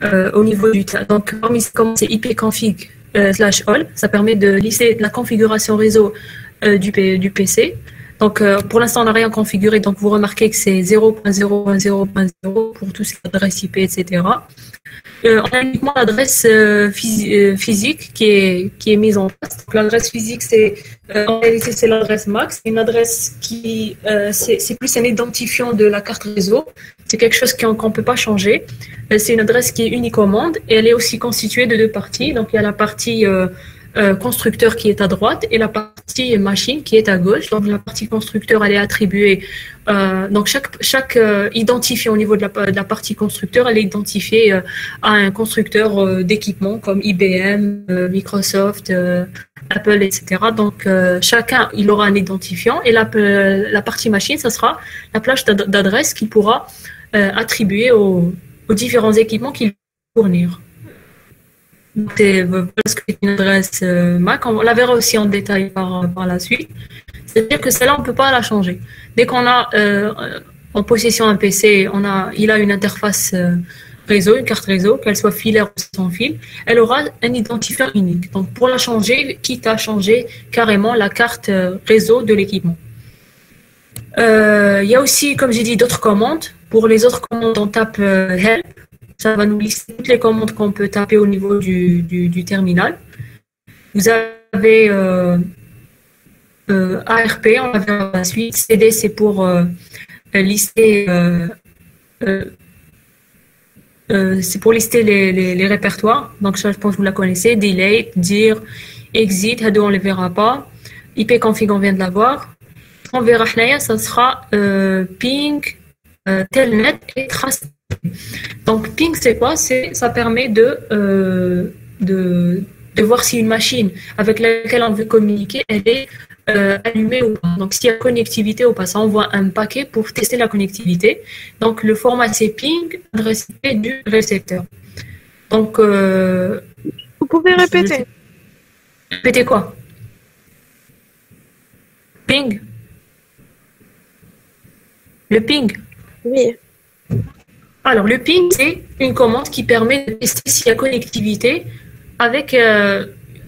au niveau du tas. Donc, comme c'est ipconfig /all, ça permet de lister la configuration réseau du PC. Donc, pour l'instant, on n'a rien configuré. Donc, vous remarquez que c'est 0.0.0.0 pour tout ce qui est adresse IP, etc. On a uniquement l'adresse physique qui est mise en place. L'adresse physique, en réalité, c'est l'adresse MAC. C'est une adresse c'est plus un identifiant de la carte réseau. C'est quelque chose qu'on ne peut pas changer. C'est une adresse qui est unicommande et elle est aussi constituée de deux parties. Donc, il y a la partie constructeur qui est à droite et la partie machine qui est à gauche. Donc, la partie constructeur, elle est attribuée. Donc, chaque identifiant au niveau de la partie constructeur, elle est identifiée à un constructeur d'équipement comme IBM, Microsoft, Apple, etc. Donc, chacun, il aura un identifiant et la partie machine, ça sera la plage d'adresse qu'il pourra attribuer aux différents équipements qu'il va fournir. Parce que c'est une adresse MAC, on la verra aussi en détail par la suite. C'est-à-dire que celle-là, on ne peut pas la changer. Dès qu'on a en possession un PC, il a une interface réseau, une carte réseau, qu'elle soit filaire ou sans fil, elle aura un identifiant unique. Donc, pour la changer, quitte à changer carrément la carte réseau de l'équipement. Il y a aussi, comme j'ai dit, d'autres commandes. Pour les autres commandes, on tape help. Ça va nous lister toutes les commandes qu'on peut taper au niveau du terminal. Vous avez ARP, on va vers la suite. CD, c'est pour lister les répertoires. Donc, ça, je pense que vous la connaissez. Delete, dir, exit, Hado, on ne les verra pas. ipconfig, on vient de l'avoir. On verra, ça sera ping, telnet et trace. Donc, ping, c'est quoi? Ça permet de voir si une machine avec laquelle on veut communiquer, elle est allumée ou pas. Donc, s'il y a connectivité ou pas, ça envoie un paquet pour tester la connectivité. Donc, le format, c'est ping, adresse IP du récepteur. Donc, vous pouvez répéter. Répétez quoi? Ping? Le ping? Oui. Alors, le ping, c'est une commande qui permet de tester s'il y a connectivité avec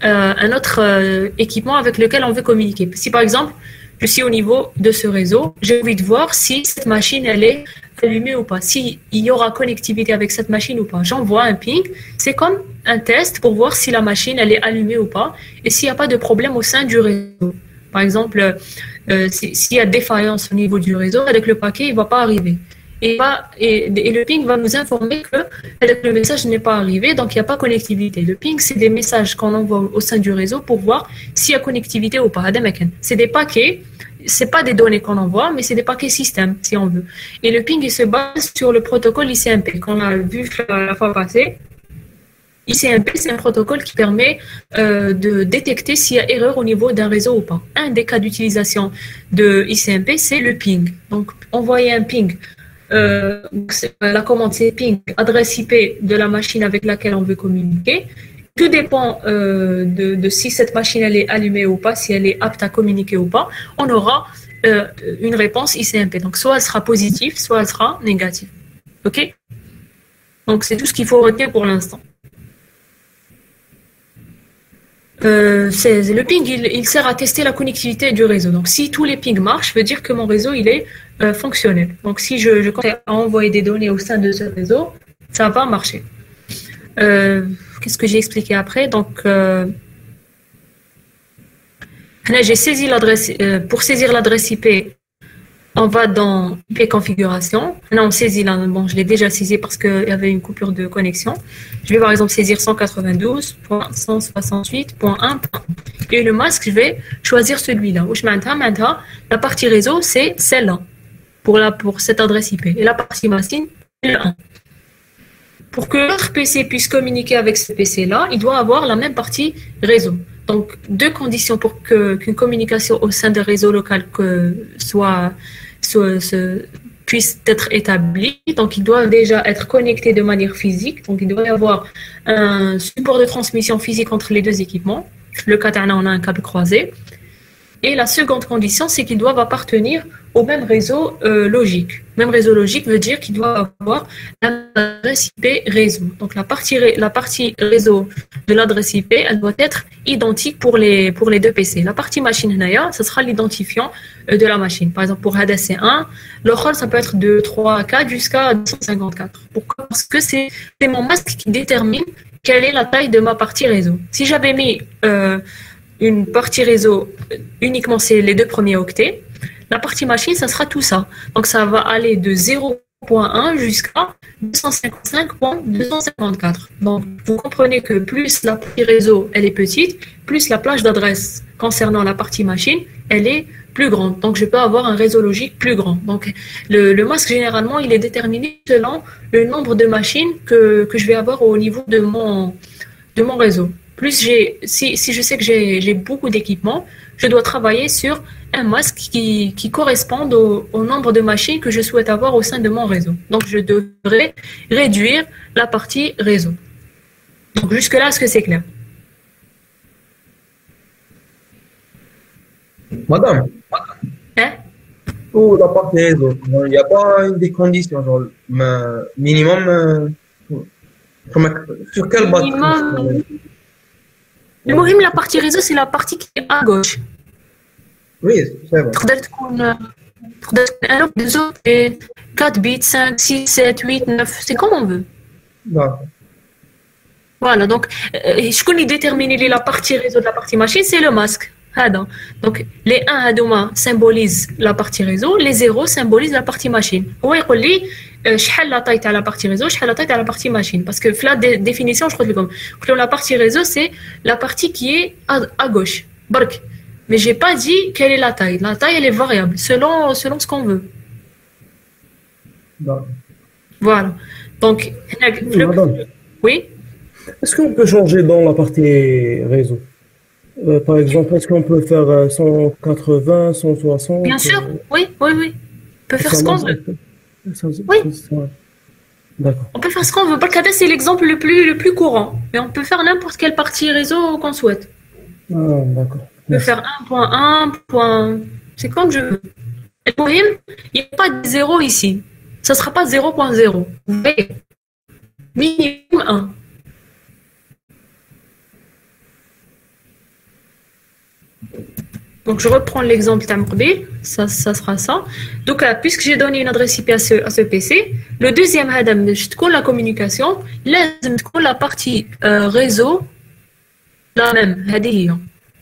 un autre équipement avec lequel on veut communiquer. Si, par exemple, je suis au niveau de ce réseau, j'ai envie de voir si cette machine, elle est allumée ou pas, s'il y aura connectivité avec cette machine ou pas. J'envoie un ping, c'est comme un test pour voir si la machine, elle est allumée ou pas et s'il n'y a pas de problème au sein du réseau. Par exemple, s'il y a défaillance au niveau du réseau, avec le paquet, il ne va pas arriver. Et le ping va nous informer que le message n'est pas arrivé, donc il n'y a pas connectivité. Le ping, c'est des messages qu'on envoie au sein du réseau pour voir s'il y a connectivité ou pas. C'est des paquets, c'est pas des données qu'on envoie, mais c'est des paquets système, si on veut. Et le ping, il se base sur le protocole ICMP qu'on a vu la fois passée. ICMP, c'est un protocole qui permet de détecter s'il y a erreur au niveau d'un réseau ou pas. Un des cas d'utilisation de ICMP, c'est le ping. Donc, envoyer un ping. La commande, c'est ping, adresse IP de la machine avec laquelle on veut communiquer. Tout dépend de si cette machine elle est allumée ou pas, si elle est apte à communiquer ou pas. On aura une réponse ICMP. Donc, soit elle sera positive, soit elle sera négative. OK? Donc, c'est tout ce qu'il faut retenir pour l'instant. Le ping, il sert à tester la connectivité du réseau. Donc, si tous les pings marchent, ça veut dire que mon réseau, il est fonctionnel. Donc, si je compte à envoyer des données au sein de ce réseau, ça va marcher. Qu'est-ce que j'ai expliqué après? Donc, là, j'ai saisi l'adresse. Pour saisir l'adresse IP, on va dans IP configuration. Là, on saisit là. Bon, je l'ai déjà saisi parce qu'il y avait une coupure de connexion. Je vais par exemple saisir 192.168.1. Et le masque, je vais choisir celui-là. La partie réseau, c'est celle-là pour cette adresse IP. Et la partie machine, c'est le 1. Pour que l'autre PC puisse communiquer avec ce PC-là, il doit avoir la même partie réseau. Donc, deux conditions pour qu'une communication au sein d'un réseau local puisse être établie. Donc, il doit déjà être connecté de manière physique. Donc, il doit y avoir un support de transmission physique entre les deux équipements. Le cas on a un câble croisé. Et la seconde condition, c'est qu'ils doivent appartenir au même réseau logique. même réseau logique veut dire qu'il doit avoir l'adresse IP réseau. Donc la partie réseau de l'adresse IP, elle doit être identique pour les deux PC. La partie machine, ce sera l'identifiant de la machine. Par exemple, pour HADA C1, l'autre, ça peut être de 3 à 4 jusqu'à 254. Pourquoi? Parce que c'est mon masque qui détermine quelle est la taille de ma partie réseau. Si j'avais mis une partie réseau uniquement, c'est les deux premiers octets, la partie machine, ça sera tout ça. Donc, ça va aller de 0.1 jusqu'à 255.254. Donc, vous comprenez que plus la partie réseau, elle est petite, plus la plage d'adresse concernant la partie machine, elle est plus grande. Donc, je peux avoir un réseau logique plus grand. Donc, le masque, généralement, il est déterminé selon le nombre de machines que je vais avoir au niveau de mon réseau. Plus si je sais que j'ai beaucoup d'équipements, je dois travailler sur un masque qui corresponde au nombre de machines que je souhaite avoir au sein de mon réseau. Donc, je devrais réduire la partie réseau. Donc, jusque-là, est-ce que c'est clair? Madame, Hein? pour la partie réseau, il n'y a pas des conditions, genre, minimum, sur quelle base? Minimum. المهم la partie réseau c'est la partie qui est à gauche. Oui, c'est vrai. تقدر تكون un ou deux autres et 4 bits, 5, 6, 7, 8, 9, c'est comme on veut. D'accord. Voilà, donc je connais déterminer la partie réseau de la partie machine, c'est le masque. Donc les 1 هذوما symbolisent la partie réseau, les 0 symbolisent la partie machine. هو يقول لي شحال لا taille à la partie réseau, شحال لا taille à la partie machine, parce que la définition je crois que la partie réseau c'est la partie qui est à gauche. برك. Mais j'ai pas dit quelle est la taille. La taille elle est variable selon ce qu'on veut. D'accord. Voilà. Donc oui. Est-ce qu'on peut changer dans la partie réseau? Par exemple, est-ce qu'on peut faire 180, 160? Bien sûr, oui. On peut faire ce qu'on veut. Oui. D'accord. On peut faire ce qu'on veut. Barkada, c'est l'exemple le plus courant. Mais on peut faire n'importe quelle partie réseau qu'on souhaite. Ah, d'accord. On peut faire 1.1, c'est comme je veux. Et pour il n'y a pas de 0 ici. Ça ne sera pas 0.0. Vous voyez? Minimum 1. Donc, je reprends l'exemple d'Amrbi, ça sera ça. Donc, puisque j'ai donné une adresse IP à ce PC, le deuxième hadam, la communication, la partie réseau, la même,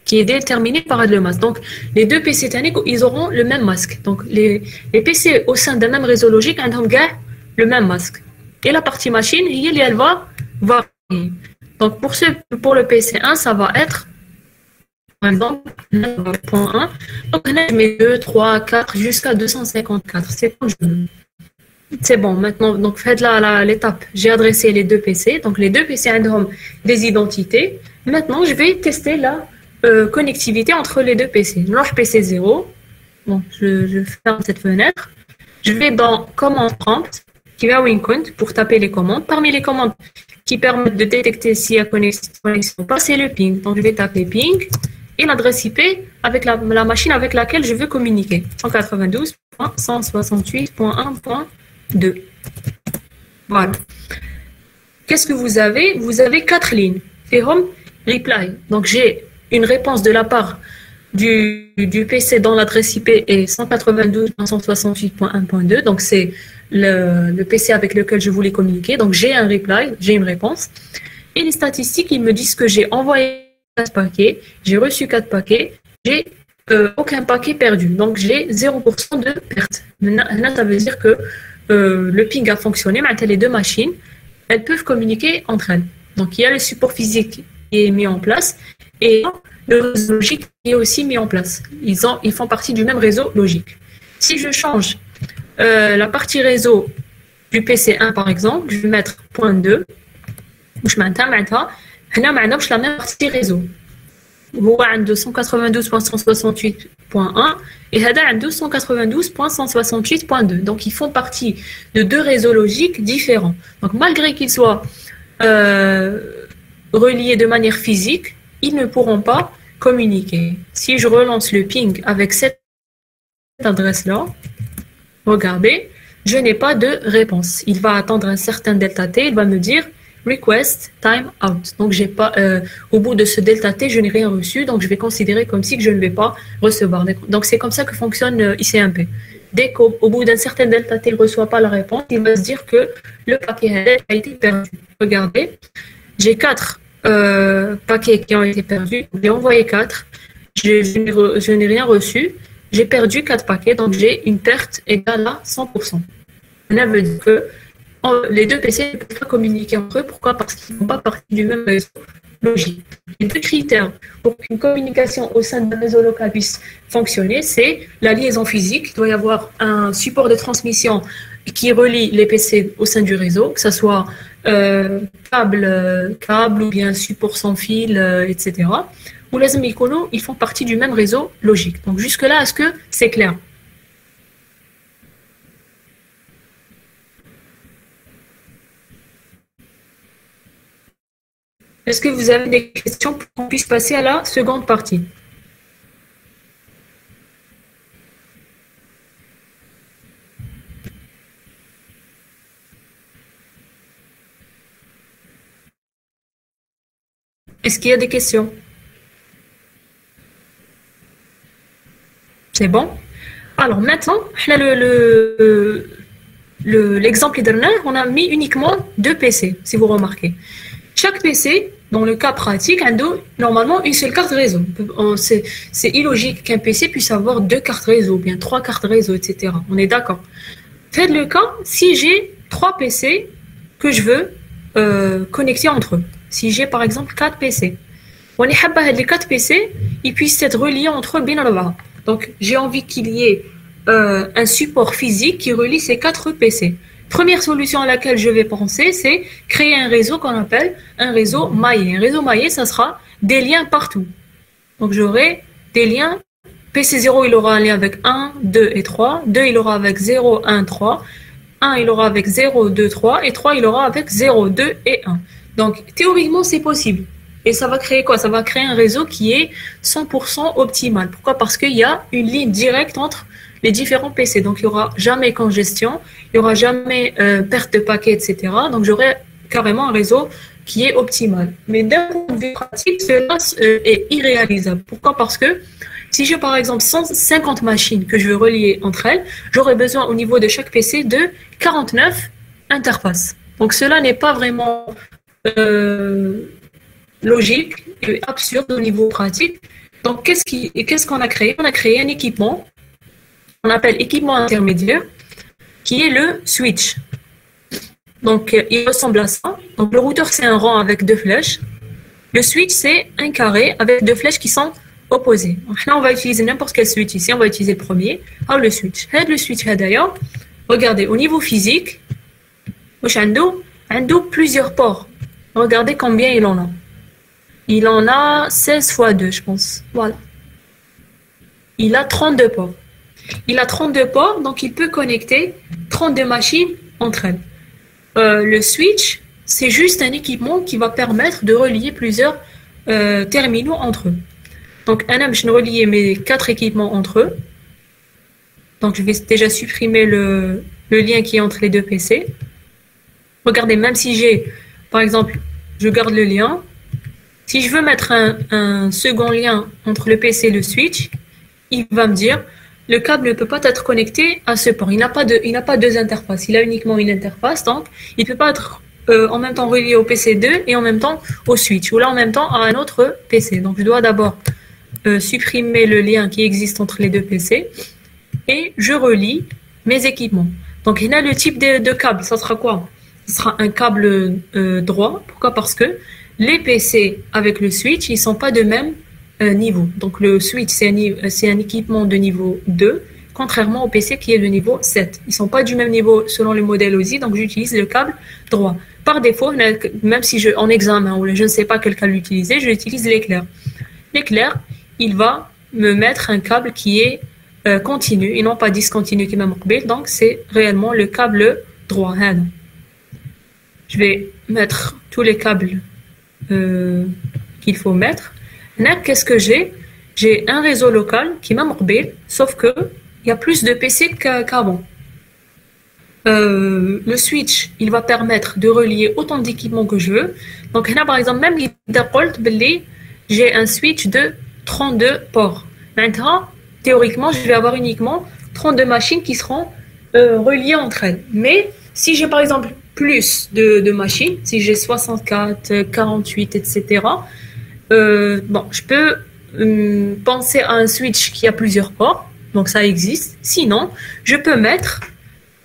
qui est déterminée par le masque. Donc, les deux PC techniques, ils auront le même masque. Donc, les PC au sein d'un même réseau logique, ils ont le même masque. Et la partie machine, elle va varier. Donc, pour le PC1, ça va être par exemple, 9.1. Donc, je mets 2, 3, 4 jusqu'à 254. C'est comme je veux. C'est bon. Maintenant, donc faites l'étape. J'ai adressé les deux PC. Donc, les deux PC ont des identités. Maintenant, je vais tester la connectivité entre les deux PC. Là, PC 0. Bon, je ferme cette fenêtre. Je vais dans commande prompt, qui va WinCount pour taper les commandes. Parmi les commandes qui permettent de détecter s'il y a connexion ou pas, c'est le ping. Donc, je vais taper ping. Et l'adresse IP avec la machine avec laquelle je veux communiquer. 192.168.1.2. Voilà. Qu'est-ce que vous avez? Vous avez 4 lignes. C'est home reply. Donc j'ai une réponse de la part du PC dans l'adresse IP est 192.168.1.2. Donc c'est le PC avec lequel je voulais communiquer. Donc j'ai un reply, j'ai une réponse. Et les statistiques, ils me disent que j'ai envoyé 4 paquets, j'ai reçu 4 paquets, j'ai aucun paquet perdu. Donc j'ai 0% de perte. Là, ça veut dire que le ping a fonctionné, mais les deux machines, elles peuvent communiquer entre elles. Donc il y a le support physique qui est mis en place et le réseau logique qui est aussi mis en place. Ils font partie du même réseau logique. Si je change la partie réseau du PC1 par exemple, je vais mettre .2, je m'entends. هنا ما عندهمش لا ميم بارتي ريزو هو عنده 192.168.1 et هذا عنده 192.168.2 donc ils font partie de deux réseaux logiques différents. Donc malgré qu'ils soient reliés de manière physique, ils ne pourront pas communiquer. Si je relance le ping avec cette adresse là, regardez, je n'ai pas de réponse. Il va attendre un certain delta t, il va me dire request time out. Donc j'ai pas, au bout de ce delta t, je n'ai rien reçu, donc je vais considérer comme si que je ne vais pas recevoir. Donc c'est comme ça que fonctionne ICMP. Dès qu'au bout d'un certain delta t, il ne reçoit pas la réponse, il va se dire que le paquet a été perdu. Regardez, j'ai 4 paquets qui ont été perdus. J'ai envoyé 4. Je n'ai rien reçu. J'ai perdu 4 paquets, donc j'ai une perte égale à 100%. Cela veut dire que les deux PC ne peuvent pas communiquer entre eux. Pourquoi? Parce qu'ils ne font pas partie du même réseau logique. Les deux critères pour qu'une communication au sein d'un réseau local puisse fonctionner, c'est la liaison physique. Il doit y avoir un support de transmission qui relie les PC au sein du réseau, que ce soit câble ou bien support sans fil, etc. Ou les amicaux, ils font partie du même réseau logique. Donc jusque-là, est-ce que c'est clair? Est-ce que vous avez des questions pour qu'on puisse passer à la seconde partie? Est-ce qu'il y a des questions? C'est bon? Alors maintenant, l'exemple dernier, on a mis uniquement 2 PC, si vous remarquez. Chaque PC, dans le cas pratique, a normalement une seule carte réseau. C'est illogique qu'un PC puisse avoir 2 cartes réseau, bien 3 cartes réseau, etc. On est d'accord. Faites le cas si j'ai 3 PC que je veux connecter entre eux. Si j'ai par exemple 4 PC. Les 4 PC, ils puissent être reliés entre eux bien à la. Donc j'ai envie qu'il y ait un support physique qui relie ces 4 PC. Première solution à laquelle je vais penser, c'est créer un réseau qu'on appelle un réseau maillé. Un réseau maillé, ça sera des liens partout. Donc j'aurai des liens. PC0, il aura un lien avec 1, 2 et 3. 2, il aura avec 0, 1, 3. 1, il aura avec 0, 2, 3. Et 3, il aura avec 0, 2 et 1. Donc théoriquement, c'est possible. Et ça va créer quoi? Ça va créer un réseau qui est 100% optimal. Pourquoi? Parce qu'il y a une ligne directe entre les différents PC. Donc, il n'y aura jamais congestion, il n'y aura jamais perte de paquets, etc. Donc, j'aurai carrément un réseau qui est optimal. Mais d'un point de vue pratique, cela est irréalisable. Pourquoi? Parce que si j'ai par exemple 150 machines que je veux relier entre elles, j'aurai besoin au niveau de chaque PC de 49 interfaces. Donc, cela n'est pas vraiment logique et absurde au niveau pratique. Donc, qu'est-ce qu'on a créé? On a créé un équipement qu'on appelle équipement intermédiaire, qui est le switch. Donc, il ressemble à ça. Donc, le routeur, c'est un rond avec 2 flèches. Le switch, c'est un carré avec 2 flèches qui sont opposées. Donc, là, on va utiliser n'importe quel switch ici. On va utiliser le premier. Alors, le switch. Le switch, d'ailleurs, regardez, au niveau physique, il a plusieurs ports. Regardez combien il en a. Il en a 16 fois 2, je pense. Voilà. Il a 32 ports. Il a 32 ports, donc il peut connecter 32 machines entre elles. Le switch, c'est juste un équipement qui va permettre de relier plusieurs terminaux entre eux. Donc, je vais relier mes 4 équipements entre eux. Donc, je vais déjà supprimer le lien qui est entre les 2 PC. Regardez, même si j'ai, par exemple, je garde le lien. Si je veux mettre un second lien entre le PC et le switch, il va me dire le câble ne peut pas être connecté à ce port. Il n'a pas 2 interfaces. Il a uniquement une interface. Donc, il ne peut pas être en même temps relié au PC 2 et en même temps au switch. Ou là, en même temps à un autre PC. Donc, je dois d'abord supprimer le lien qui existe entre les 2 PC. Et je relie mes équipements. Donc, il y a le type de câble. Ça sera quoi? Ce sera un câble droit. Pourquoi? Parce que les PC avec le switch, ils ne sont pas de même niveau. Donc le switch, c'est un équipement de niveau 2, contrairement au PC qui est de niveau 7. Ils ne sont pas du même niveau selon le modèle aussi, donc j'utilise le câble droit. Par défaut, même si en examen ou je ne sais pas quel câble utiliser, j'utilise l'éclair. L'éclair, il va me mettre un câble qui est continu et non pas discontinu qui m'a mobile, donc c'est réellement le câble droit. Je vais mettre tous les câbles qu'il faut mettre. Là, qu'est-ce que j'ai? J'ai un réseau local qui m'a mobile, sauf que il y a plus de PC qu'avant. le switch, il va permettre de relier autant d'équipements que je veux. Donc là, par exemple, même j'ai un switch de 32 ports. Maintenant, théoriquement, je vais avoir uniquement 32 machines qui seront reliées entre elles. Mais si j'ai par exemple plus de machines, si j'ai 64, 48, etc., bon, je peux penser à un switch qui a plusieurs ports. Donc ça existe. Sinon, je peux mettre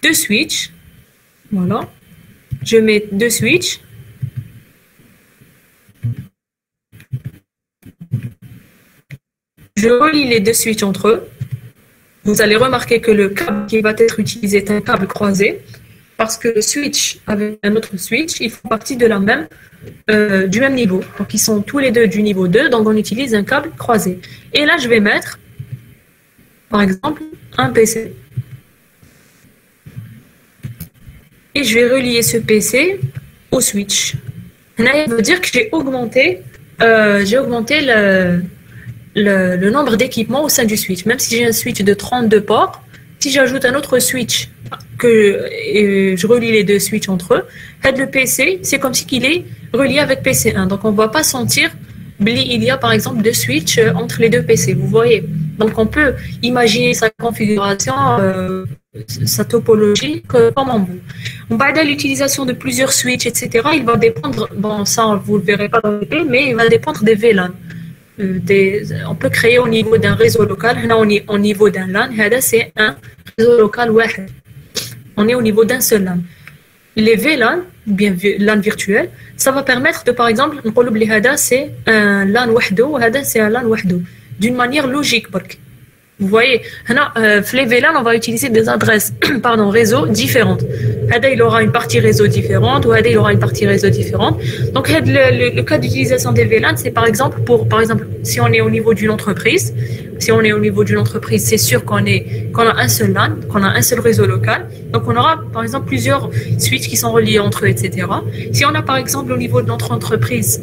deux switches. Voilà. Je mets deux switches. Je relie les deux switches entre eux. Vous allez remarquer que le câble qui va être utilisé est un câble croisé parce que le switch avec un autre switch, ils font partie de du même niveau. Donc, ils sont tous les deux du niveau 2, donc on utilise un câble croisé. Et là, je vais mettre, par exemple, un PC. Et je vais relier ce PC au switch. Là, il veut dire que j'ai augmenté le nombre d'équipements au sein du switch. Même si j'ai un switch de 32 ports, si j'ajoute un autre switch et je relie les deux switches entre eux, le PC, c'est comme si il est relié avec PC1. Donc on ne va pas sentir il y a par exemple deux switches entre les deux PC, vous voyez. Donc on peut imaginer sa configuration, sa topologie comme on veut. On va à l'utilisation de plusieurs switches, etc. Il va dépendre, bon ça vous ne le verrez pas dans le cas, mais il va dépendre des VLAN. On peut créer au niveau d'un réseau local. Là, on est au niveau d'un LAN. C'est un réseau local. On est au niveau d'un seul LAN. Les VLAN, bien LAN virtuel, ça va permettre de, par exemple, c'est un LAN wahdo, c'est un LAN wahdo, d'une manière logique. Vous voyez, les VLAN, on va utiliser des adresses réseau différentes. Il aura une partie réseau différente ou il aura une partie réseau différente. Donc, le cas d'utilisation des VLAN, c'est par exemple, si on est au niveau d'une entreprise, c'est sûr qu'on a un seul LAN, qu'on a un seul réseau local. Donc, on aura, par exemple, plusieurs switches qui sont reliés entre eux, etc. Si on a, par exemple, au niveau de notre entreprise,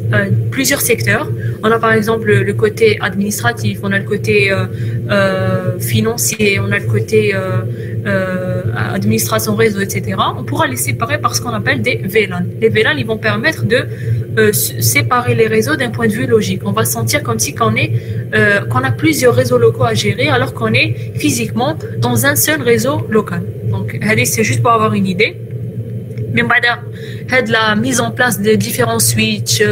plusieurs secteurs, on a, par exemple, le côté administratif, on a le côté financier, on a le côté administration réseau, etc. On pourra les séparer par ce qu'on appelle des VLAN. Les VLAN, ils vont permettre de séparer les réseaux d'un point de vue logique. On va sentir comme si qu'on a plusieurs réseaux locaux à gérer alors qu'on est physiquement dans un seul réseau local. Donc, c'est juste pour avoir une idée. Mais la mise en place de différents switches,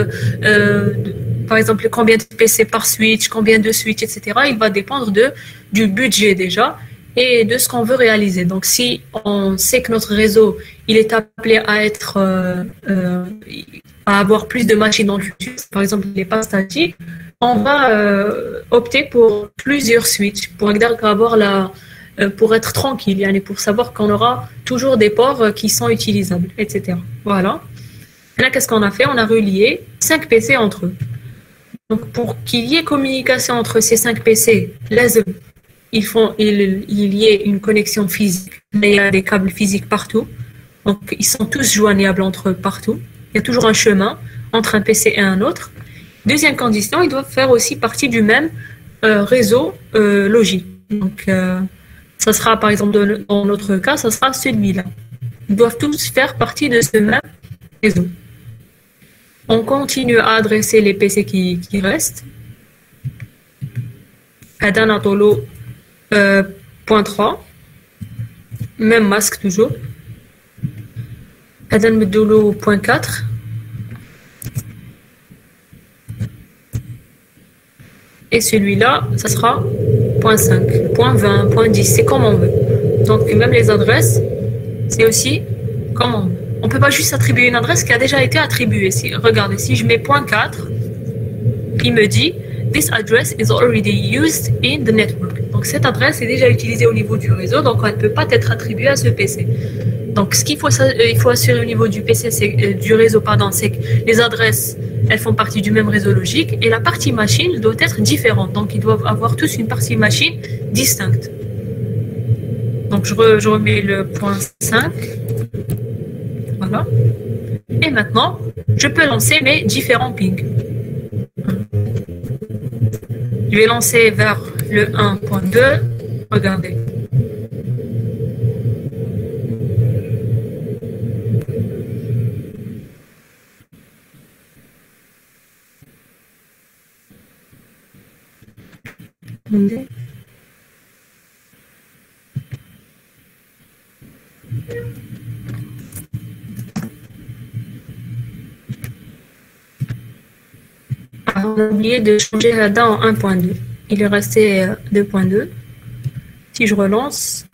par exemple, combien de PC par switch, combien de switches, etc., il va dépendre du budget déjà et de ce qu'on veut réaliser. Donc, si on sait que notre réseau, il est appelé à avoir plus de machines dans le futur, par exemple, il n'est pas statique, on va opter pour plusieurs switches pour être tranquille, pour savoir qu'on aura toujours des ports qui sont utilisables, etc. Voilà. Là, qu'est-ce qu'on a fait? On a relié 5 PC entre eux. Donc, pour qu'il y ait communication entre ces 5 PC, il y ait une connexion physique. Il y a des câbles physiques partout. Donc, ils sont tous joignables entre eux partout. Il y a toujours un chemin entre un PC et un autre. Deuxième condition, ils doivent faire aussi partie du même réseau logique. Donc, ça sera, par exemple, dans notre cas, ça sera celui-là. Ils doivent tous faire partie de ce même réseau. On continue à adresser les PC qui restent. Adanatolo point 3. Même masque toujours. Adanmedolo point 4. Et celui-là, ça sera point 5, point 20, point 10, c'est comme on veut. Donc même les adresses, c'est aussi comme on veut. On ne peut pas juste attribuer une adresse qui a déjà été attribuée. Regardez, si je mets point 4, il me dit « This address is already used in the network ». Donc cette adresse est déjà utilisée au niveau du réseau, donc elle ne peut pas être attribuée à ce PC. Donc ce qu'il faut assurer au niveau du PC, du réseau, c'est que les adresses, elles font partie du même réseau logique et la partie machine doit être différente. Donc ils doivent avoir tous une partie machine distincte. Donc je remets le point 5. Voilà. Et maintenant, je peux lancer mes différents pings. Je vais lancer vers le 1.2. Regardez. Attendez. Ah, on a oublié de changer la date en 1.2. Il est resté 2.2. Si je relance,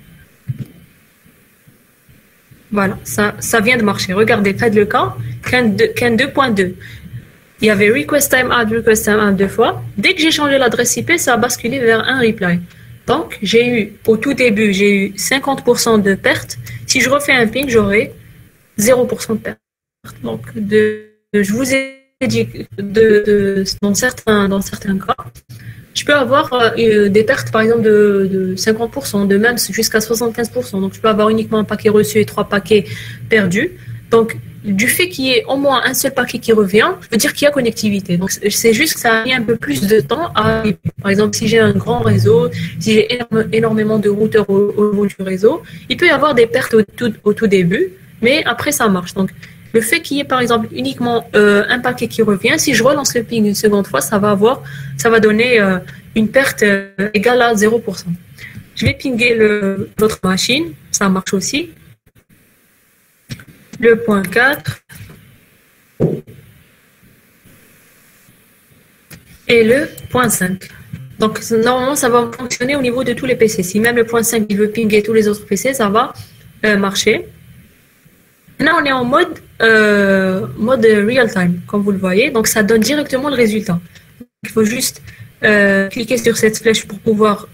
voilà, ça vient de marcher. Regardez, faites le cas, qu'un 2.2. Il y avait request time add deux fois. Dès que j'ai changé l'adresse IP, ça a basculé vers un reply. Donc, au tout début, j'ai eu 50% de perte. Si je refais un ping, j'aurai 0% de perte. Donc, je vous ai dit dans certains cas, je peux avoir des pertes, par exemple, de 50%, de même jusqu'à 75%. Donc, je peux avoir uniquement un paquet reçu et 3 paquets perdus. Donc, du fait qu'il y ait au moins un seul paquet qui revient, je veux dire qu'il y a connectivité. Donc, c'est juste que ça a mis un peu plus de temps à arriver. Par exemple, si j'ai un grand réseau, si j'ai énormément de routeurs au niveau du réseau, il peut y avoir des pertes au tout début, mais après, ça marche. Donc, le fait qu'il y ait, par exemple, uniquement un paquet qui revient, si je relance le ping une seconde fois, ça va donner une perte égale à 0%. Je vais pinguer l'autre machine, ça marche aussi. Le point 4 et le point 5. Donc, normalement, ça va fonctionner au niveau de tous les PC. Si même le point 5, il veut pinguer tous les autres PC, ça va marcher. Là, on est en mode real time, comme vous le voyez. Donc, ça donne directement le résultat. Il faut juste cliquer sur cette flèche pour pouvoir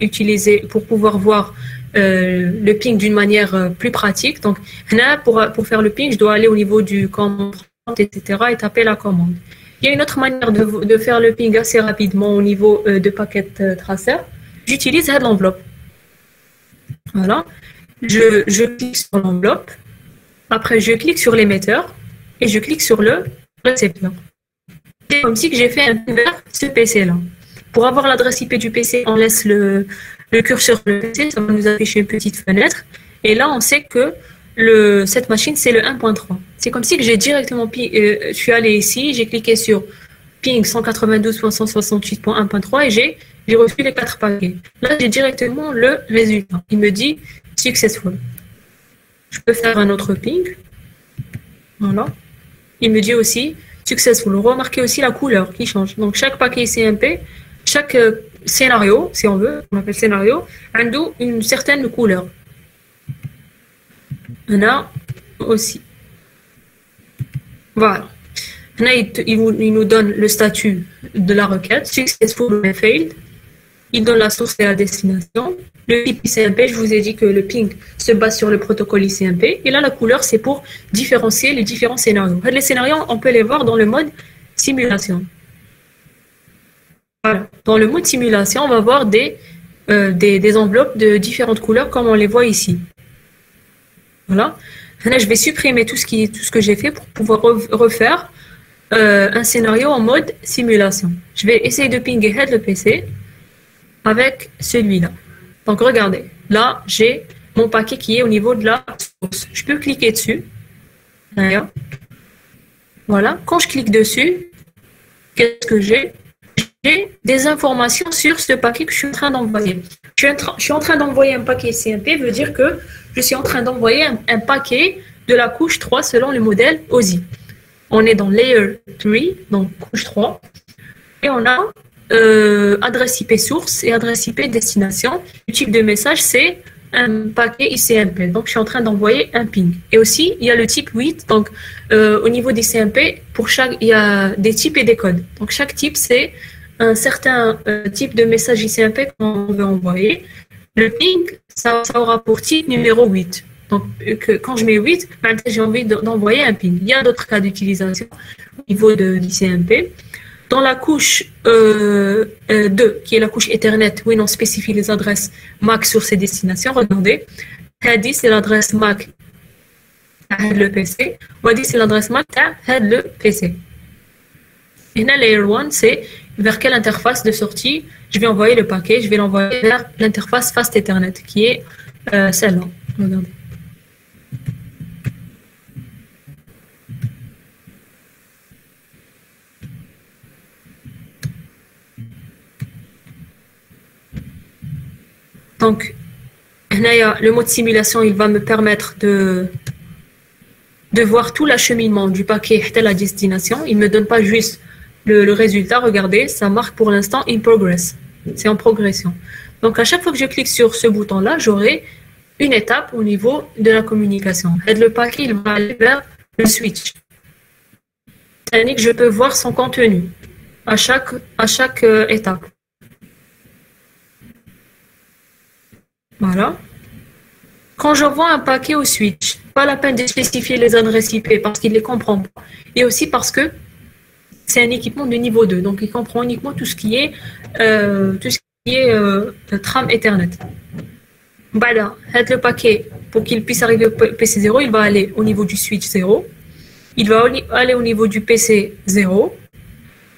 voir le ping d'une manière plus pratique. Donc, là, pour faire le ping, je dois aller au niveau du commande, etc. et taper la commande. Il y a une autre manière de faire le ping assez rapidement au niveau de paquet tracer. J'utilise l'enveloppe. Voilà. Je clique sur l'enveloppe. Après, je clique sur l'émetteur et je clique sur le récepteur. C'est comme si j'ai fait un ping vers ce PC-là. Pour avoir l'adresse IP du PC, on laisse le curseur sur le PC, ça va nous afficher une petite fenêtre. Et là, on sait que cette machine, c'est le 1.3. C'est comme si que j'ai directement je suis allé ici, j'ai cliqué sur ping 192.168.1.3 et j'ai reçu les 4 paquets. Là, j'ai directement le résultat. Il me dit successful. Je peux faire un autre ping. Voilà. Il me dit aussi successful. Remarquez aussi la couleur qui change. Donc, chaque paquet CMP, chaque scénario, si on veut, on appelle scénario, a une certaine couleur. On a aussi. Voilà. Là, il nous donne le statut de la requête, successful or failed. Il donne la source et la destination. Le type ICMP, je vous ai dit que le ping se base sur le protocole ICMP. Et là, la couleur, c'est pour différencier les différents scénarios. Les scénarios, on peut les voir dans le mode simulation. Voilà. Dans le mode simulation, on va voir des enveloppes de différentes couleurs comme on les voit ici. Voilà. Là, je vais supprimer tout ce que j'ai fait pour pouvoir refaire un scénario en mode simulation. Je vais essayer de pinguer head le PC avec celui-là. Donc, regardez. Là, j'ai mon paquet qui est au niveau de la source. Je peux cliquer dessus. D'ailleurs. Voilà. Quand je clique dessus, qu'est-ce que j'ai? J'ai des informations sur ce paquet que je suis en train d'envoyer. Je suis en train d'envoyer un paquet CMP, veut dire que je suis en train d'envoyer un paquet de la couche 3 selon le modèle OSI. On est dans Layer 3, donc couche 3. Et on a adresse IP source et adresse IP destination. Le type de message, c'est un paquet ICMP. Donc, je suis en train d'envoyer un ping. Et aussi, il y a le type 8. Donc, au niveau des CMP, il y a des types et des codes. Donc, chaque type, c'est un certain type de message ICMP qu'on veut envoyer. Le ping, ça aura pour type numéro 8. Donc, quand je mets 8, j'ai envie d'envoyer un ping. Il y a d'autres cas d'utilisation au niveau d'ICMP. Dans la couche 2, qui est la couche Ethernet, où on spécifie les adresses MAC sur ces destinations, regardez. Head, c'est l'adresse MAC à le PC. Wadi, c'est l'adresse MAC à le PC. Et là, Layer 1, c'est vers quelle interface de sortie je vais envoyer le paquet. Je vais l'envoyer vers l'interface Fast Ethernet, qui est celle-là. Regardez. Donc, le mode simulation, il va me permettre de voir tout l'acheminement du paquet à la destination. Il ne me donne pas juste le résultat. Regardez, ça marque pour l'instant in progress. C'est en progression. Donc, à chaque fois que je clique sur ce bouton-là, j'aurai une étape au niveau de la communication. Et le paquet, il va aller vers le switch. C'est-à-dire que je peux voir son contenu à chaque étape. Voilà. Quand j'envoie un paquet au switch, pas la peine de spécifier les adresses IP parce qu'il ne les comprend pas. Et aussi parce que c'est un équipement de niveau 2. Donc, il comprend uniquement tout ce qui est tram Ethernet. Voilà, le paquet, pour qu'il puisse arriver au PC 0, il va aller au niveau du switch 0. Il va aller au niveau du PC 0.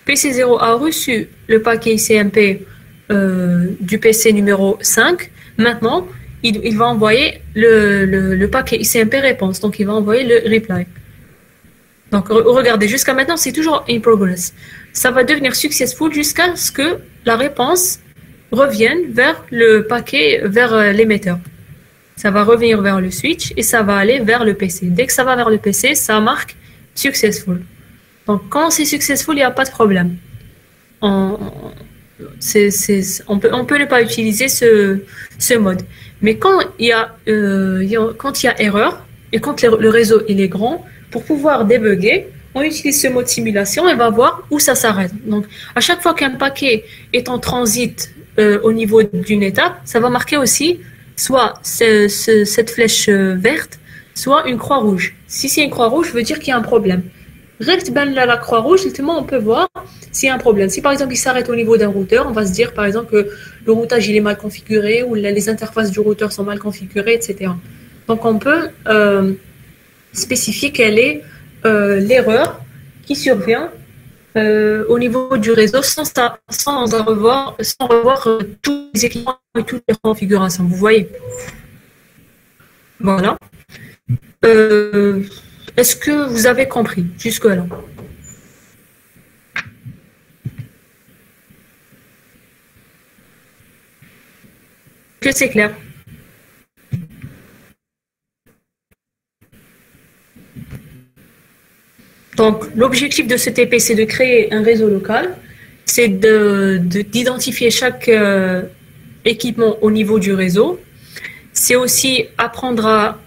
PC 0 a reçu le paquet ICMP du PC numéro 5. Maintenant, il va envoyer le paquet ICMP réponse. Donc, il va envoyer le reply. Donc, regardez, jusqu'à maintenant, c'est toujours in progress. Ça va devenir successful jusqu'à ce que la réponse revienne vers le paquet, vers l'émetteur. Ça va revenir vers le switch et ça va aller vers le PC. Dès que ça va vers le PC, ça marque successful. Donc, quand c'est successful, il n'y a pas de problème. On peut ne pas utiliser ce mode. Mais quand il y a erreur et quand le réseau il est grand, pour pouvoir débugger, on utilise ce mode simulation et va voir où ça s'arrête. Donc, à chaque fois qu'un paquet est en transit au niveau d'une étape, ça va marquer aussi soit cette flèche verte, soit une croix rouge. Si c'est une croix rouge, ça veut dire qu'il y a un problème. La croix rouge, justement, on peut voir s'il y a un problème. Si par exemple il s'arrête au niveau d'un routeur, on va se dire par exemple que le routage il est mal configuré ou les interfaces du routeur sont mal configurées, etc. Donc on peut spécifier quelle est l'erreur qui survient au niveau du réseau sans revoir tous les équipements et toutes les configurations. Vous voyez? Voilà. Est-ce que vous avez compris jusque-là? Que c'est clair? Donc, l'objectif de ce TP, c'est de créer un réseau local, c'est d'identifier chaque équipement au niveau du réseau. C'est aussi apprendre à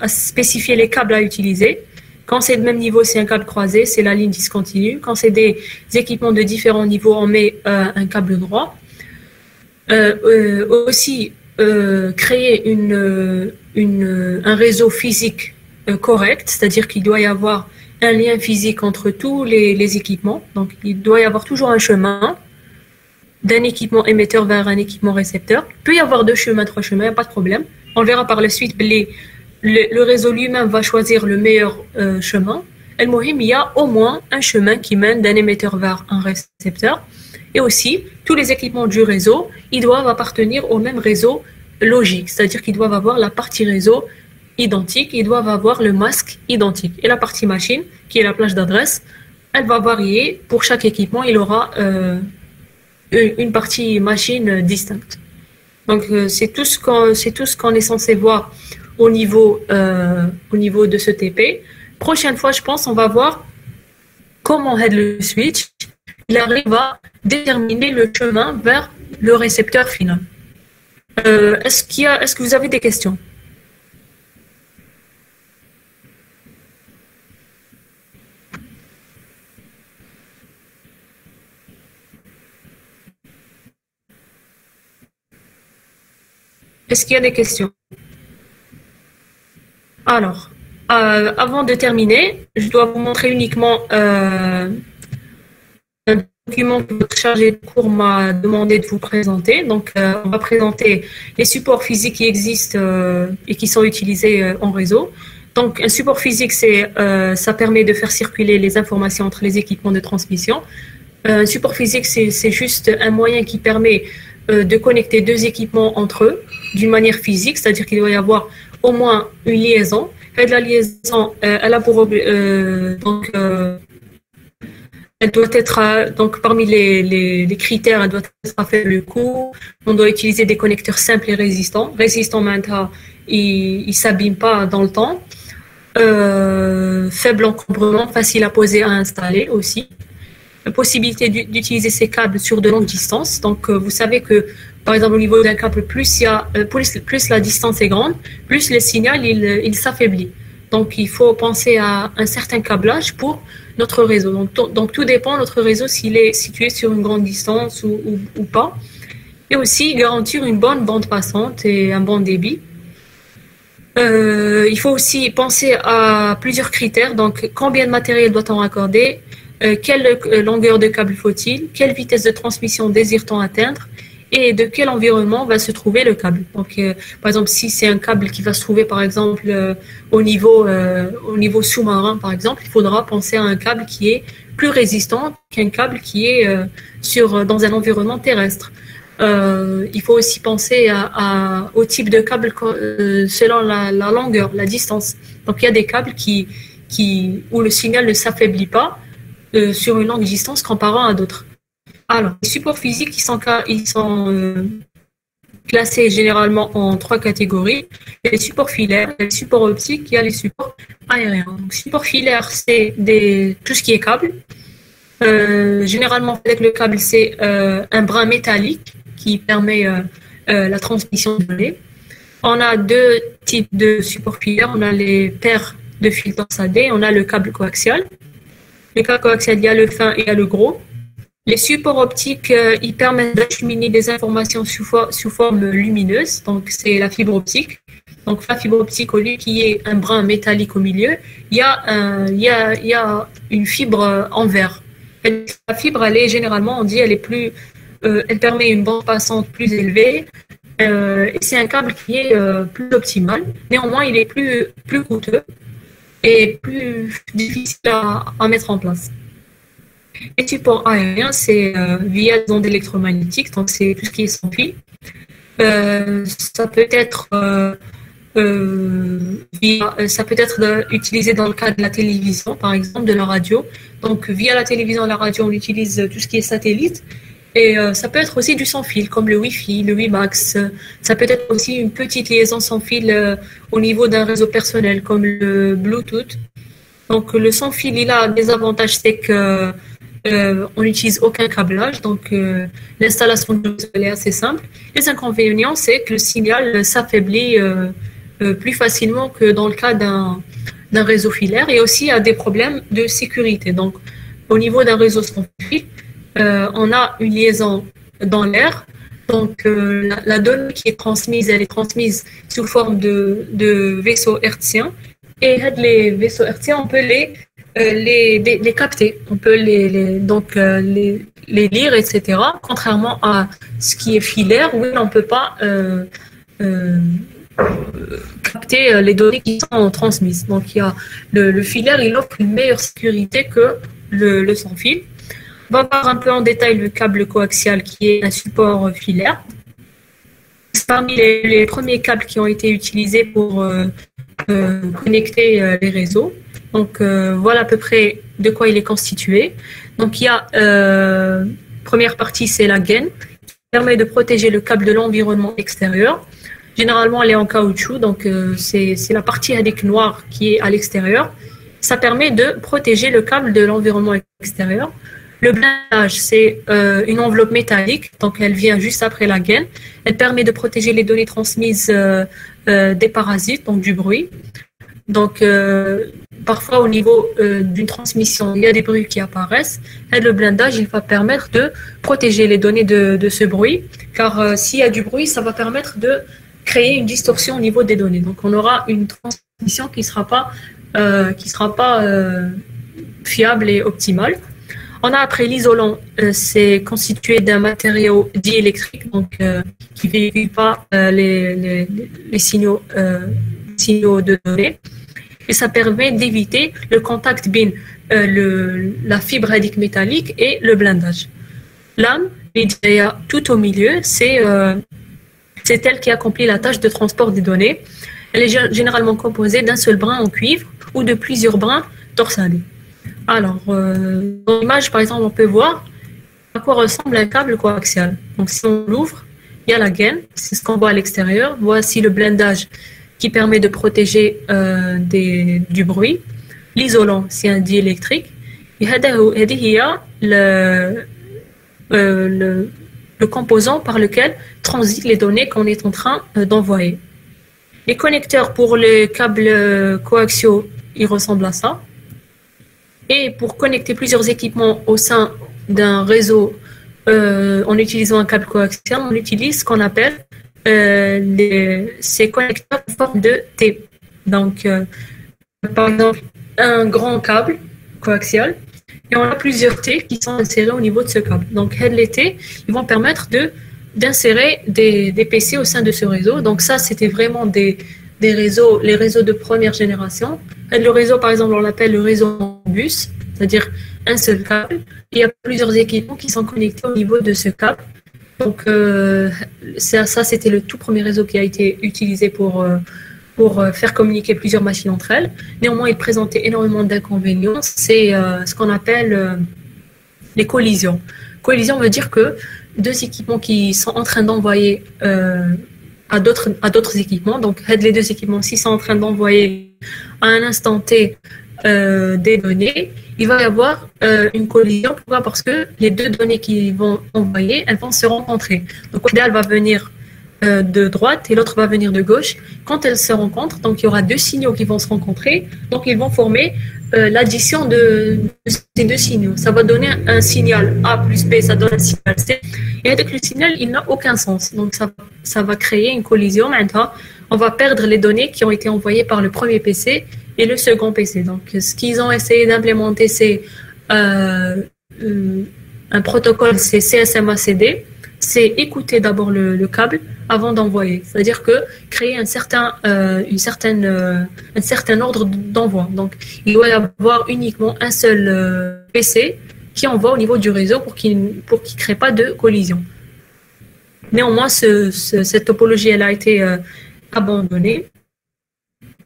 spécifier les câbles à utiliser. Quand c'est de même niveau, c'est un câble croisé, c'est la ligne discontinue. Quand c'est des équipements de différents niveaux, on met un câble droit. Aussi, créer un réseau physique correct, c'est-à-dire qu'il doit y avoir un lien physique entre tous les équipements. Donc, il doit y avoir toujours un chemin d'un équipement émetteur vers un équipement récepteur. Il peut y avoir 2 chemins, 3 chemins, pas de problème. On verra par la suite, le réseau lui-même va choisir le meilleur chemin. Il y a au moins un chemin qui mène d'un émetteur vers un récepteur. Et aussi, tous les équipements du réseau, ils doivent appartenir au même réseau logique, c'est-à-dire qu'ils doivent avoir la partie réseau identique, ils doivent avoir le masque identique. Et la partie machine, qui est la plage d'adresse, elle va varier. Pour chaque équipement, il aura une partie machine distincte. Donc, c'est tout ce qu'on est censé voir au niveau de ce TP. Prochaine fois, je pense, on va voir comment le switch il arrive à déterminer le chemin vers le récepteur final. Est-ce que vous avez des questions? Est-ce qu'il y a des questions? Alors, avant de terminer, je dois vous montrer uniquement un document que votre chargé de cours m'a demandé de vous présenter. Donc, on va présenter les supports physiques qui existent et qui sont utilisés en réseau. Donc, un support physique, ça permet de faire circuler les informations entre les équipements de transmission. Un support physique, c'est juste un moyen qui permet de connecter 2 équipements entre eux d'une manière physique, c'est-à-dire qu'il doit y avoir au moins une liaison. Et la liaison, elle Elle doit être, donc parmi les critères, elle doit être à faible coût. On doit utiliser des connecteurs simples et résistants. Résistants, maintenant, ils ne s'abîment pas dans le temps. Faible encombrement, facile à poser, à installer aussi. La possibilité d'utiliser ces câbles sur de longues distances. Donc, vous savez que, par exemple, au niveau d'un câble, plus la distance est grande, plus le signal il s'affaiblit. Donc, il faut penser à un certain câblage pour notre réseau. Donc tout dépend de notre réseau s'il est situé sur une grande distance ou pas. Et aussi garantir une bonne bande passante et un bon débit. Il faut aussi penser à plusieurs critères. Donc, combien de matériel doit-on raccorder? Quelle longueur de câble faut-il? Quelle vitesse de transmission désire-t-on atteindre? Et de quel environnement va se trouver le câble? Donc, par exemple, si c'est un câble qui va se trouver, par exemple, au niveau sous-marin, par exemple, il faudra penser à un câble qui est plus résistant qu'un câble qui est dans un environnement terrestre. Il faut aussi penser au type de câble selon la longueur, la distance. Donc, il y a des câbles où le signal ne s'affaiblit pas sur une longue distance comparant à d'autres. Alors, les supports physiques, ils sont classés généralement en 3 catégories. Il y a les supports filaires, il y a les supports optiques, il y a les supports aériens. Donc, support filaire, c'est tout ce qui est câble. Généralement, avec le câble, c'est un brin métallique qui permet la transmission de données. On a 2 types de supports filaires. On a les paires de fils torsadés, on a le câble coaxial. Le câble coaxial, il y a le fin et il y a le gros. Les supports optiques, ils permettent d'acheminer des informations sous forme lumineuse, donc c'est la fibre optique. Donc la fibre optique, au lieu qu'il y ait un brin métallique au milieu, il y a une fibre en verre. Et la fibre, elle est généralement, on dit, elle permet une bande passante plus élevée. Et c'est un câble qui est plus optimal. Néanmoins, il est plus coûteux et plus difficile à mettre en place. Les supports aériens, c'est via les ondes électromagnétiques, donc c'est tout ce qui est sans fil. Ça peut être utilisé dans le cas de la télévision, par exemple, de la radio. Donc via la télévision et la radio, on utilise tout ce qui est satellite. Et ça peut être aussi du sans fil, comme le Wi-Fi, le WiMAX. Ça peut être aussi une petite liaison sans fil au niveau d'un réseau personnel, comme le Bluetooth. Donc le sans fil, il a des avantages, c'est que on n'utilise aucun câblage, donc l'installation du réseau est assez simple. Les inconvénients, c'est que le signal s'affaiblit plus facilement que dans le cas d'un réseau filaire, et aussi a des problèmes de sécurité. Donc au niveau d'un réseau sans fil, on a une liaison dans l'air. Donc la donnée qui est transmise, elle est transmise sous forme de vaisseaux hertziens. Et les vaisseaux hertziens, on peut les capter, on peut les lire, etc. Contrairement à ce qui est filaire, où on ne peut pas capter les données qui sont transmises. Donc il y a le filaire, il offre une meilleure sécurité que le sans fil. On va voir un peu en détail le câble coaxial qui est un support filaire. C'est parmi les premiers câbles qui ont été utilisés pour connecter les réseaux. Donc voilà à peu près de quoi il est constitué. Donc il y a première partie, c'est la gaine qui permet de protéger le câble de l'environnement extérieur. Généralement elle est en caoutchouc, donc c'est la partie avec noire qui est à l'extérieur. Ça permet de protéger le câble de l'environnement extérieur. Le blindage, c'est une enveloppe métallique, donc elle vient juste après la gaine. Elle permet de protéger les données transmises des parasites, donc du bruit. Donc, parfois, au niveau d'une transmission, il y a des bruits qui apparaissent. Et le blindage, il va permettre de protéger les données de ce bruit, car s'il y a du bruit, ça va permettre de créer une distorsion au niveau des données. Donc, on aura une transmission qui sera pas fiable et optimale. On a après l'isolant, c'est constitué d'un matériau diélectrique, donc qui ne véhicule pas les signaux de données. Et ça permet d'éviter le contact bin la fibre hélique métallique et le blindage. L'âme, tout au milieu, c'est elle qui accomplit la tâche de transport des données. Elle est généralement composée d'un seul brin en cuivre ou de plusieurs brins torsadés. Alors, dans l'image, par exemple, on peut voir à quoi ressemble un câble coaxial. Donc, si on l'ouvre, il y a la gaine, c'est ce qu'on voit à l'extérieur. Voici le blindage qui permet de protéger du bruit. L'isolant, c'est un diélectrique. Et il y a le composant par lequel transitent les données qu'on est en train d'envoyer. Les connecteurs pour les câbles coaxiaux, ils ressemblent à ça. Et pour connecter plusieurs équipements au sein d'un réseau en utilisant un câble coaxial, on utilise ce qu'on appelle ces connecteurs en forme de T. Donc, par exemple, un grand câble coaxial, et on a plusieurs T qui sont insérés au niveau de ce câble. Donc, les T, ils vont permettre d'insérer des PC au sein de ce réseau. Donc, ça, c'était vraiment des réseaux, les réseaux de première génération. Le réseau, par exemple, on l'appelle le réseau bus, c'est-à-dire un seul câble. Il y a plusieurs équipements qui sont connectés au niveau de ce câble. Donc, ça c'était le tout premier réseau qui a été utilisé pour faire communiquer plusieurs machines entre elles. Néanmoins, il présentait énormément d'inconvénients. C'est ce qu'on appelle les collisions. Collision veut dire que deux équipements qui sont en train d'envoyer à d'autres équipements, donc les deux équipements, s'ils sont en train d'envoyer à un instant T des données, il va y avoir une collision. Pourquoi? Parce que les deux données qu'ils vont envoyer, elles vont se rencontrer. Donc, l'idéal va venir de droite et l'autre va venir de gauche. Quand elles se rencontrent, donc il y aura deux signaux qui vont se rencontrer, donc ils vont former l'addition de ces deux signaux. Ça va donner un signal A plus B, ça donne un signal C. Et avec le signal, il n'a aucun sens. Donc ça va créer une collision. Maintenant, on va perdre les données qui ont été envoyées par le premier PC et le second PC. Donc ce qu'ils ont essayé d'implémenter, c'est un protocole, c'est CSMA-CD. C'est écouter d'abord le câble avant d'envoyer. C'est-à-dire que créer un certain ordre d'envoi. Donc, il doit y avoir uniquement un seul PC qui envoie au niveau du réseau pour qu'il ne crée pas de collision. Néanmoins, cette topologie, elle a été abandonnée.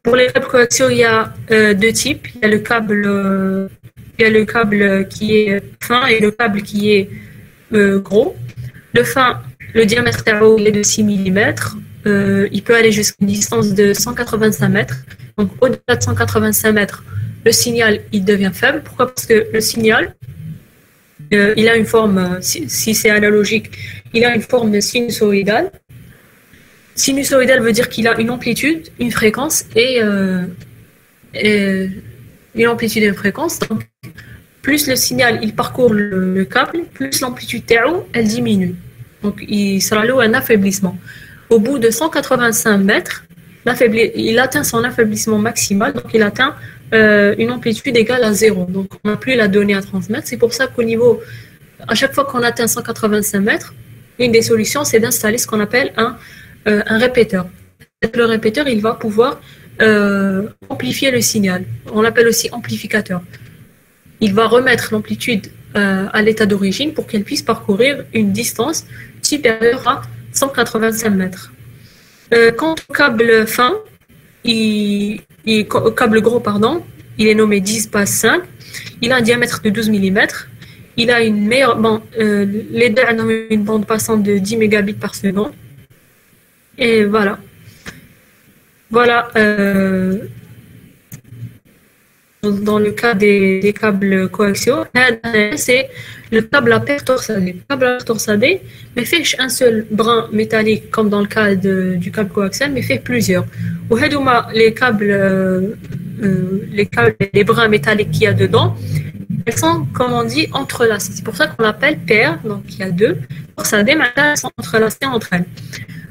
Pour les câbles coaxiaux, il y a deux types. Il y a le câble qui est fin et le câble qui est gros. Le fin, le diamètre est de 6 mm. Il peut aller jusqu'à une distance de 185 mètres. Donc, au-delà de 185 mètres, le signal, il devient faible. Pourquoi? Parce que le signal, il a une forme, si c'est analogique, il a une forme sinusoïdale. Sinusoïdale veut dire qu'il a une amplitude, une fréquence et une amplitude et une fréquence. Donc, plus le signal il parcourt le câble, plus l'amplitude TAO elle diminue. Donc il sera là un affaiblissement. Au bout de 185 mètres, il atteint son affaiblissement maximal, donc il atteint une amplitude égale à 0. Donc on n'a plus la donnée à transmettre. C'est pour ça qu'au niveau, à chaque fois qu'on atteint 185 mètres, une des solutions c'est d'installer ce qu'on appelle un répéteur. Le répéteur il va pouvoir amplifier le signal. On l'appelle aussi amplificateur. Il va remettre l'amplitude à l'état d'origine pour qu'elle puisse parcourir une distance supérieure à 185 mètres. Quant au câble fin, câble gros, pardon, il est nommé 10/5. Il a un diamètre de 12 mm. Il a une meilleure bande, les deux ont une bande passante de 10 mégabits par seconde. Et voilà. Voilà. Dans le cas des câbles coaxiaux, c'est le câble à paire torsadée. Le câble à paire torsadée, mais fait un seul brin métallique, comme dans le cas du câble coaxial, mais fait plusieurs. Ou les brins métalliques qu'il y a dedans, elles sont, comme on dit, entrelacées. C'est pour ça qu'on l'appelle paire, donc il y a deux torsadées, mais elles sont entrelacées entre elles.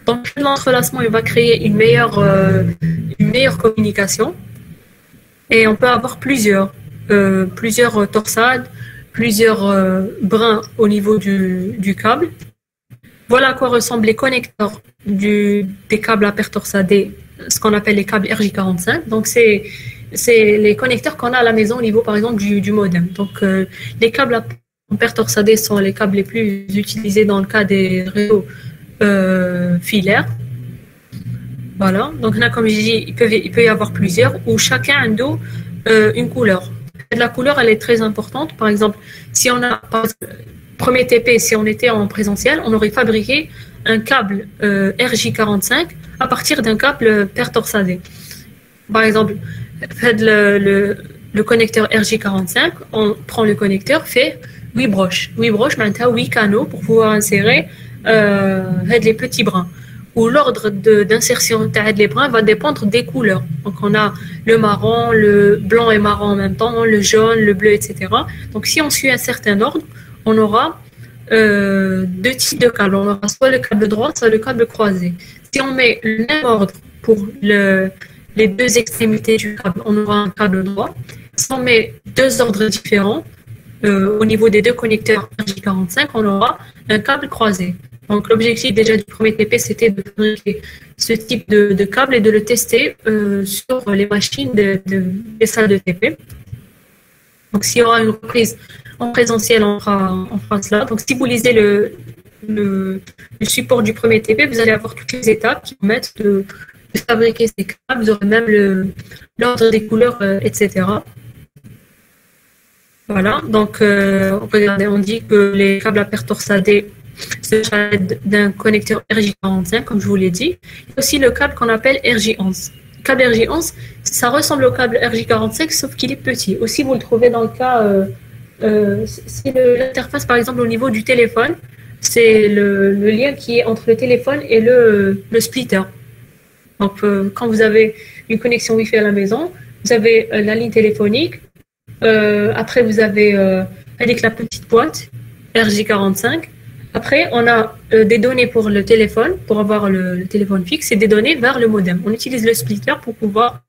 Donc l'entrelacement, il va créer une meilleure communication. Et on peut avoir plusieurs torsades, plusieurs brins au niveau du câble. Voilà à quoi ressemblent les connecteurs des câbles à paire torsadée, ce qu'on appelle les câbles RJ45. Donc, c'est les connecteurs qu'on a à la maison au niveau, par exemple, du modem. Donc, les câbles à paire torsadée sont les câbles les plus utilisés dans le cas des réseaux filaires. Voilà, donc là, comme je dis, il peut y avoir plusieurs, où chacun a une couleur. La couleur, elle est très importante. Par exemple, si on a, premier TP, si on était en présentiel, on aurait fabriqué un câble RJ45 à partir d'un câble paire torsadé. Par exemple, le connecteur RJ45, on prend le connecteur, fait 8 broches. 8 broches, maintenant 8 canaux pour pouvoir insérer les petits brins. Où l'ordre d'insertion des brins va dépendre des couleurs. Donc on a le marron, le blanc et marron en même temps, le jaune, le bleu, etc. Donc si on suit un certain ordre, on aura deux types de câbles. On aura soit le câble droit, soit le câble croisé. Si on met le même ordre pour les deux extrémités du câble, on aura un câble droit. Si on met deux ordres différents, au niveau des deux connecteurs RJ45, on aura un câble croisé. Donc l'objectif déjà du premier TP, c'était de fabriquer ce type de câble et de le tester sur les machines des salles de TP. Donc s'il y aura une reprise en présentiel, on fera cela. Donc si vous lisez le support du premier TP, vous allez avoir toutes les étapes qui permettent de fabriquer ces câbles. Vous aurez même l'ordre des couleurs, etc. Voilà, donc regardez, on dit que les câbles à paire torsadée se chargent d'un connecteur RJ45, comme je vous l'ai dit. Il y a aussi le câble qu'on appelle RJ11. Le câble RJ11, ça ressemble au câble RJ45, sauf qu'il est petit. Aussi, vous le trouvez dans le cas, c'est l'interface, par exemple, au niveau du téléphone. C'est le lien qui est entre le téléphone et le splitter. Donc, quand vous avez une connexion Wi-Fi à la maison, vous avez la ligne téléphonique. Après, vous avez avec la petite boîte RJ45. Après, on a des données pour le téléphone, pour avoir le téléphone fixe, et des données vers le modem. On utilise le splitter pour pouvoir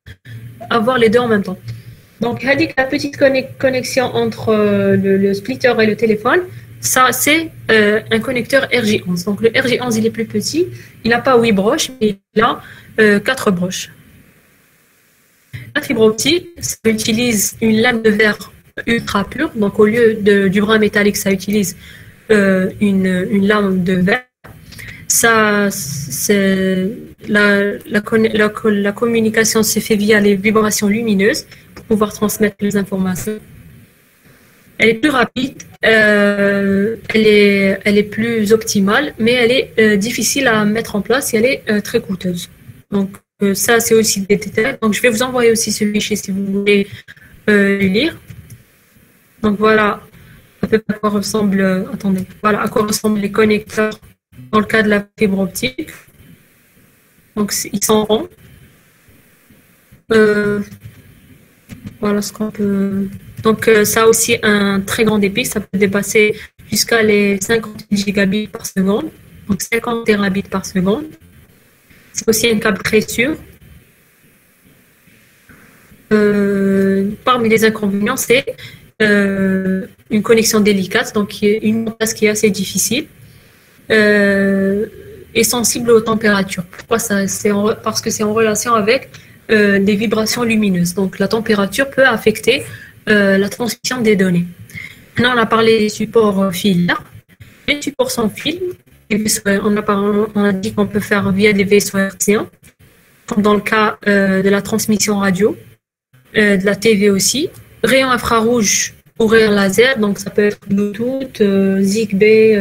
avoir les deux en même temps. Donc, avec la petite connexion entre le splitter et le téléphone, ça, c'est un connecteur RJ11. Donc, le RJ11, il est plus petit. Il n'a pas 8 broches, mais il a 4 broches. La fibre optique, ça utilise une lame de verre ultra pure. Donc, au lieu du brin métallique, ça utilise une lame de verre. Ça, la communication se fait via les vibrations lumineuses pour pouvoir transmettre les informations. Elle est plus rapide, elle est plus optimale, mais elle est difficile à mettre en place et elle est très coûteuse. Donc, ça, c'est aussi des détails. Donc, je vais vous envoyer aussi ce fichier si vous voulez le lire. Donc, voilà à peu près à quoi ressemble, voilà à quoi ressemblent les connecteurs dans le cas de la fibre optique. Donc, ils sont ronds. Voilà ce qu'on peut. Donc, ça a aussi un très grand débit. Ça peut dépasser jusqu'à les 50 gigabits par seconde. Donc, 50 terabits par seconde. C'est aussi un câble très sûr. Parmi les inconvénients, c'est une connexion délicate, donc une montage qui est assez difficile et sensible aux températures. Pourquoi ça? Parce que c'est en relation avec des vibrations lumineuses. Donc la température peut affecter la transmission des données. Maintenant, on a parlé des supports filaires. Les supports sans fil, on a dit qu'on peut faire via des vaisseaux hertziens, comme dans le cas de la transmission radio, de la TV aussi. Rayons infrarouges ou rayons laser, donc ça peut être Bluetooth, Zigbee,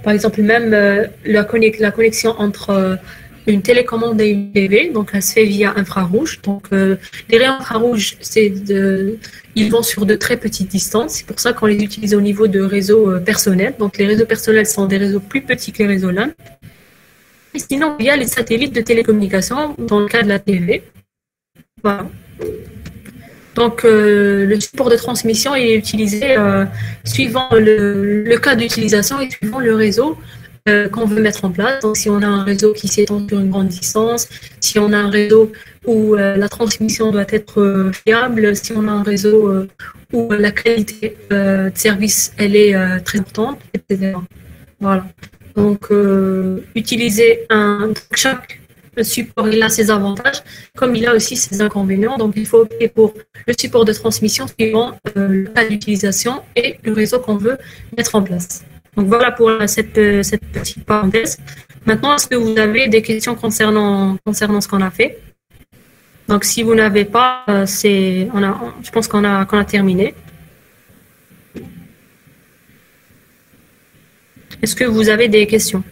par exemple même la connexion entre une télécommande et une TV, donc elle se fait via infrarouge. Donc les rayons infrarouges, ils vont sur de très petites distances, c'est pour ça qu'on les utilise au niveau de réseaux personnels. Donc les réseaux personnels sont des réseaux plus petits que les réseaux LAN. Et sinon, via les satellites de télécommunication, dans le cas de la TV. Voilà. Donc, le support de transmission est utilisé suivant le cas d'utilisation et suivant le réseau qu'on veut mettre en place. Donc, si on a un réseau qui s'étend sur une grande distance, si on a un réseau où la transmission doit être fiable, si on a un réseau où la qualité de service elle est très importante, etc. Voilà. Donc, utiliser chaque support, il a ses avantages, comme il a aussi ses inconvénients. Donc, il faut opter pour le support de transmission suivant le cas d'utilisation et le réseau qu'on veut mettre en place. Donc, voilà pour cette petite parenthèse. Maintenant, est-ce que vous avez des questions concernant ce qu'on a fait? Donc, si vous n'avez pas, je pense qu'on a terminé. Est-ce que vous avez des questions?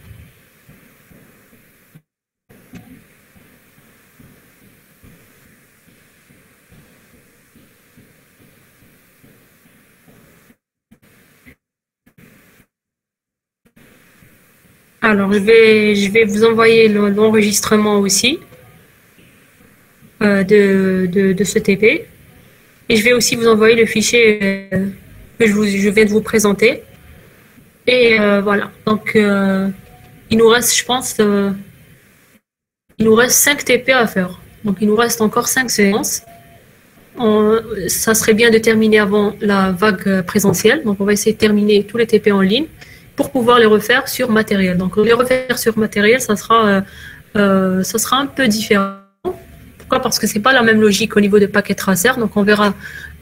Alors, je vais vous envoyer l'enregistrement aussi de ce TP. Et je vais aussi vous envoyer le fichier que je viens de vous présenter. Et voilà. Donc, il nous reste, je pense, il nous reste 5 TP à faire. Donc, il nous reste encore 5 séances. Ça serait bien de terminer avant la vague présentielle. Donc, on va essayer de terminer tous les TP en ligne pour pouvoir les refaire sur matériel. Donc, les refaire sur matériel, ça sera un peu différent. Pourquoi? Parce que c'est pas la même logique au niveau de paquet tracer. Donc, on verra,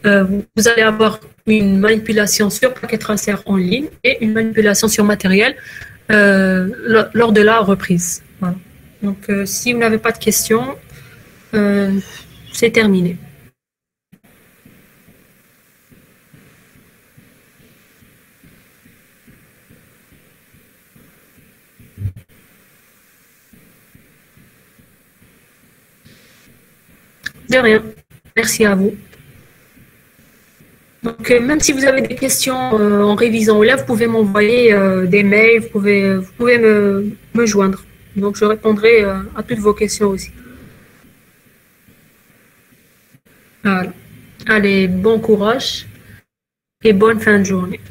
vous allez avoir une manipulation sur paquet tracer en ligne et une manipulation sur matériel lors de la reprise. Voilà. Donc, si vous n'avez pas de questions, c'est terminé. De rien. Merci à vous. Donc, même si vous avez des questions en révisant ou là, vous pouvez m'envoyer des mails, vous pouvez me joindre. Donc, je répondrai à toutes vos questions aussi. Voilà. Allez, bon courage et bonne fin de journée.